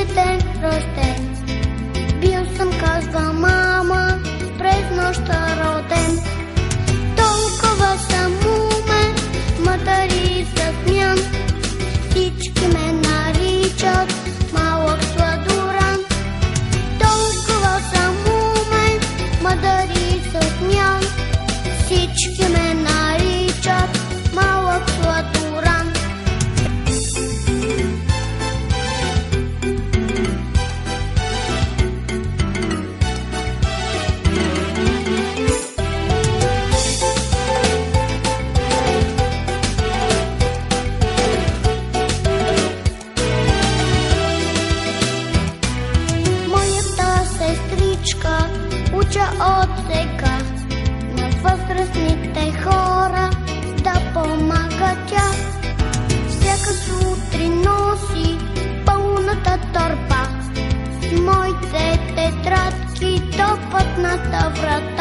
че ден рожден. Бил съм, казва мама, през нощта роден. Толкова съм умен, мъдър засмян. Всички ме наричат малък сладуран. Толкова съм умен, мъдър засмян. Всички ме наричат малък сладуран. Уча от сега на възрастните хора да помага тя. Всяка сутрин носи пълната торба с моите тетрадки до пътната врата.